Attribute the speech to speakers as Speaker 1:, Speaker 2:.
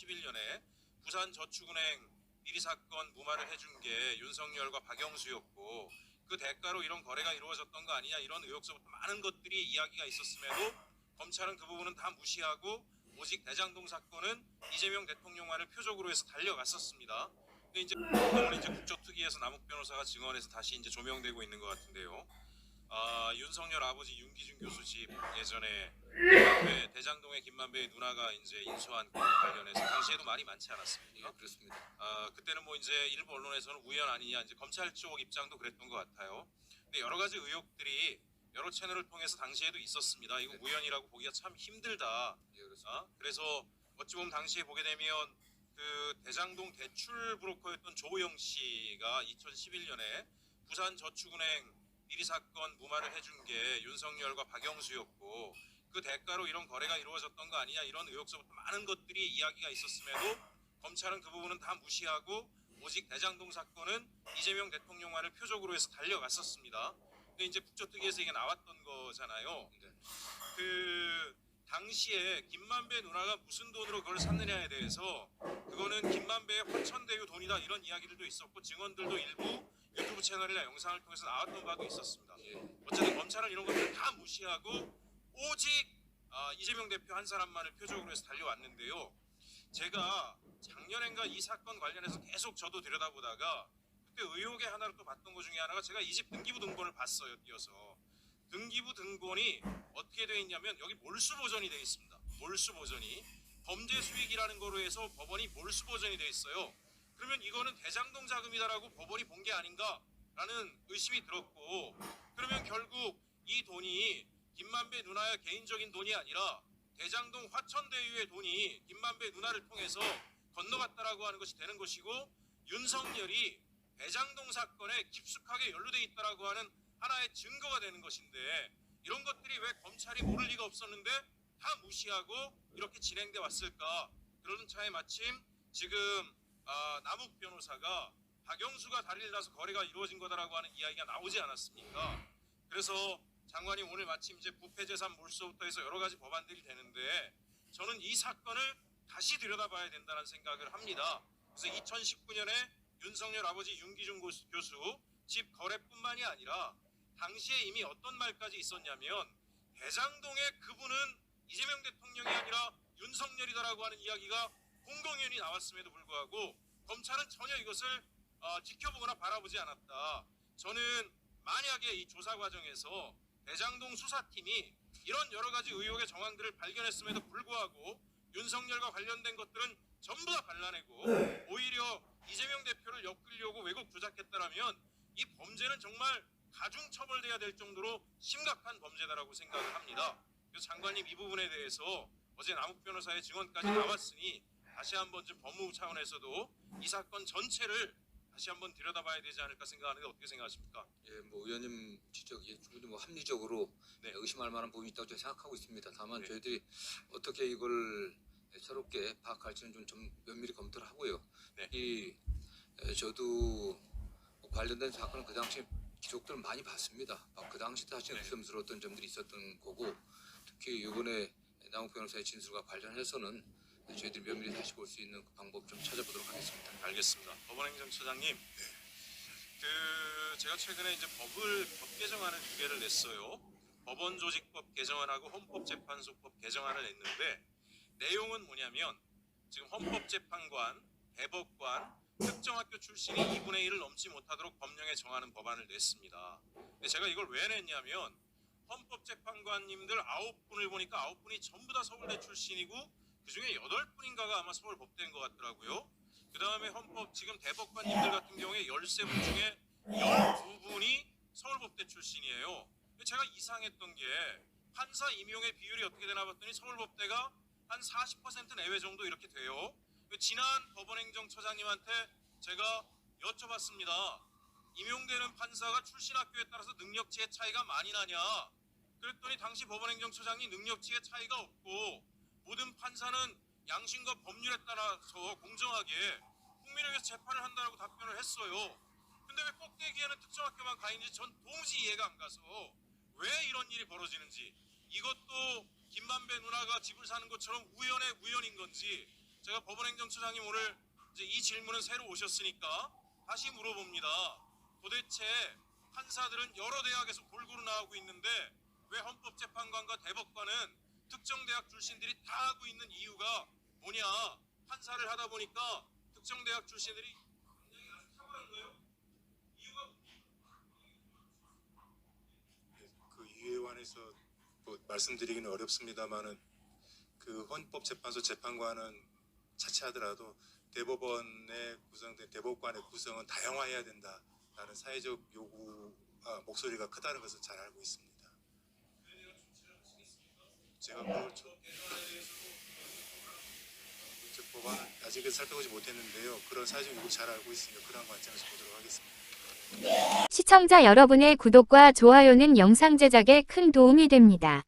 Speaker 1: 2011년에 부산저축은행 비리 사건 무마를 해준 게 윤석열과 박영수였고 그 대가로 이런 거래가 이루어졌던 거 아니냐 이런 의혹서부터 많은 것들이 이야기가 있었음에도 검찰은 그 부분은 다 무시하고 오직 대장동 사건은 이재명 대통령만을 표적으로 해서 달려갔었습니다. 근데 이제 오늘 이제 국조특위에서 남욱 변호사가 증언해서 다시 이제 조명되고 있는 것 같은데요. 윤석열 아버지 윤기준 교수 집 예전에 김만배, 대장동의 김만배의 누나가 이제 인수한 건 관련해서 당시에도 말이 많지 않았습니까?
Speaker 2: 예, 그렇습니다.
Speaker 1: 그때는 뭐 이제 일부 언론에서는 우연 아니냐 이제 검찰 쪽 입장도 그랬던 것 같아요. 근데 여러 가지 의혹들이 여러 채널을 통해서 당시에도 있었습니다. 이거 우연이라고 보기가 참 힘들다.
Speaker 2: 예, 그렇습니다.
Speaker 1: 그래서 어찌 보면 당시에 보게 되면 그 대장동 대출 브로커였던 조호영 씨가 2011년에 부산저축은행 비리 사건 무마를 해준 게 윤석열과 박영수였고 그 대가로 이런 거래가 이루어졌던 거 아니냐 이런 의혹서부터 많은 것들이 이야기가 있었음에도 검찰은 그 부분은 다 무시하고 오직 대장동 사건은 이재명 대통령만을 표적으로 해서 달려갔었습니다. 근데 이제 국조특위에서 이게 나왔던 거잖아요.
Speaker 2: 네.
Speaker 1: 그 당시에 김만배 누나가 무슨 돈으로 그걸 샀느냐에 대해서 그거는 김만배의 화천대유 돈이다 이런 이야기들도 있었고 증언들도 일부 유튜브 채널이나 영상을 통해서 나왔던 바도 있었습니다.
Speaker 2: 예.
Speaker 1: 어쨌든 검찰은 이런 것들을 다 무시하고 오직 이재명 대표 한 사람만을 표적으로 해서 달려왔는데요. 제가 작년엔가 이 사건 관련해서 계속 저도 들여다보다가 그때 의혹의 하나로 또 봤던 것 중에 하나가 제가 이 집 등기부 등본을 봤어요. 띄어서 등기부 등본이 어떻게 되어 있냐면 여기 몰수 보전이 되어 있습니다. 몰수 보전이 범죄 수익이라는 거로 해서 법원이 몰수 보전이 되어 있어요. 그러면 이거는 대장동 자금이다라고 법원이 본 게 아닌가라는 의심이 들었고 그러면 결국 이 돈이 김만배 누나의 개인적인 돈이 아니라 대장동 화천대유의 돈이 김만배 누나를 통해서 건너갔다라고 하는 것이 되는 것이고 윤석열이 대장동 사건에 깊숙하게 연루돼 있다라고 하는 하나의 증거가 되는 것인데 이런 것들이 왜 검찰이 모를 리가 없었는데 다 무시하고 이렇게 진행돼 왔을까? 그런 차에 마침 지금 남욱 변호사가 박영수가 다리를 놔서 거래가 이루어진 거다라고 하는 이야기가 나오지 않았습니까? 그래서 장관이 오늘 마침 이제 부패재산 몰수부터 해서 여러 가지 법안들이 되는데 저는 이 사건을 다시 들여다봐야 된다는 생각을 합니다. 그래서 2019년에 윤석열 아버지 윤기준 교수 집 거래뿐만이 아니라 당시에 이미 어떤 말까지 있었냐면 대장동의 그분은 이재명 대통령이 아니라 윤석열이다라고 하는 이야기가 공공연히 나왔음에도 불구하고 검찰은 전혀 이것을 지켜보거나 바라보지 않았다. 저는 만약에 이 조사 과정에서 대장동 수사팀이 이런 여러 가지 의혹의 정황들을 발견했음에도 불구하고 윤석열과 관련된 것들은 전부 다 발라내고 오히려 이재명 대표를 엮으려고 왜곡 조작했다라면 이 범죄는 정말 가중처벌돼야 될 정도로 심각한 범죄다라고 생각을 합니다. 그래서 장관님 이 부분에 대해서 어제 남욱 변호사의 증언까지 나왔으니 다시 한번 좀 법무부 차원에서도 이 사건 전체를 다시 한번 들여다봐야 되지 않을까 생각하는데 어떻게 생각하십니까?
Speaker 2: 예, 뭐 의원님 지적이 충분히 뭐 합리적으로
Speaker 1: 네.
Speaker 2: 의심할 만한 부분이 있다고 저는 생각하고 있습니다. 다만
Speaker 1: 네.
Speaker 2: 저희들이 어떻게 이걸 새롭게 파악할지는 좀 면밀히 검토를 하고요.
Speaker 1: 네.
Speaker 2: 저도 관련된 사건은 그 당시 기록들을 많이 봤습니다. 그 당시 사실
Speaker 1: 네.
Speaker 2: 의심스러웠던 점들이 있었던 거고 특히 이번에 남욱 변호사의 진술과 관련해서는 저희들이 면밀히 다시 볼 수 있는 그 방법 좀 찾아보도록 하겠습니다.
Speaker 1: 알겠습니다. 법원행정처장님, 제가 최근에 이제 법 개정안을 2개를 냈어요. 법원조직법 개정안하고 헌법재판소법 개정안을 냈는데 내용은 뭐냐면 지금 헌법재판관, 대법관, 특정 학교 출신이 2분의 1을 넘지 못하도록 법령에 정하는 법안을 냈습니다. 근데 제가 이걸 왜 냈냐면 헌법재판관님들 9분을 보니까 9분이 전부 다 서울대 출신이고 그중에 8분인가가 아마 서울법대인 것 같더라고요. 그 다음에 지금 대법관님들 같은 경우에 13분 중에 12분이 서울법대 출신이에요. 제가 이상했던 게 판사 임용의 비율이 어떻게 되나 봤더니 서울법대가 한 40% 내외 정도 이렇게 돼요. 지난 법원행정처장님한테 제가 여쭤봤습니다. 임용되는 판사가 출신 학교에 따라서 능력치의 차이가 많이 나냐? 그랬더니 당시 법원행정처장이 능력치의 차이가 없고 모든 판사는 양심과 법률에 따라서 공정하게 국민을 위해서 재판을 한다고 답변을 했어요. 근데 왜 꼭대기에는 특정 학교만 가 있는지 전 도무지 이해가 안 가서 왜 이런 일이 벌어지는지 이것도 김만배 누나가 집을 사는 것처럼 우연의 우연인 건지 제가 법원행정처장님 오늘 이제 이 질문은 새로 오셨으니까 다시 물어봅니다. 도대체 판사들은 여러 대학에서 골고루 나오고 있는데 왜 헌법재판관과 대법관은 특정 대학 출신들이 다 하고 있는 이유가 뭐냐? 판사를 하다 보니까 특정 대학 출신들이 굉장히 아주 탁월한 거예요. 이유가
Speaker 3: 그 이유에 관해서 뭐 말씀드리기는 어렵습니다만은 그 헌법재판소 재판관은 차치하더라도 대법원의 구성된 대법관의 구성은 다양화해야 된다라는 사회적 목소리가 크다는 것을 잘 알고 있습니다. 제가 법안을 아직은 살펴보지 못했는데요. 그런 사회적 요구 잘 알고 있으니까 그런 관점에서 보도록 하겠습니다.
Speaker 4: 시청자 여러분의 구독과 좋아요는 영상 제작에 큰 도움이 됩니다.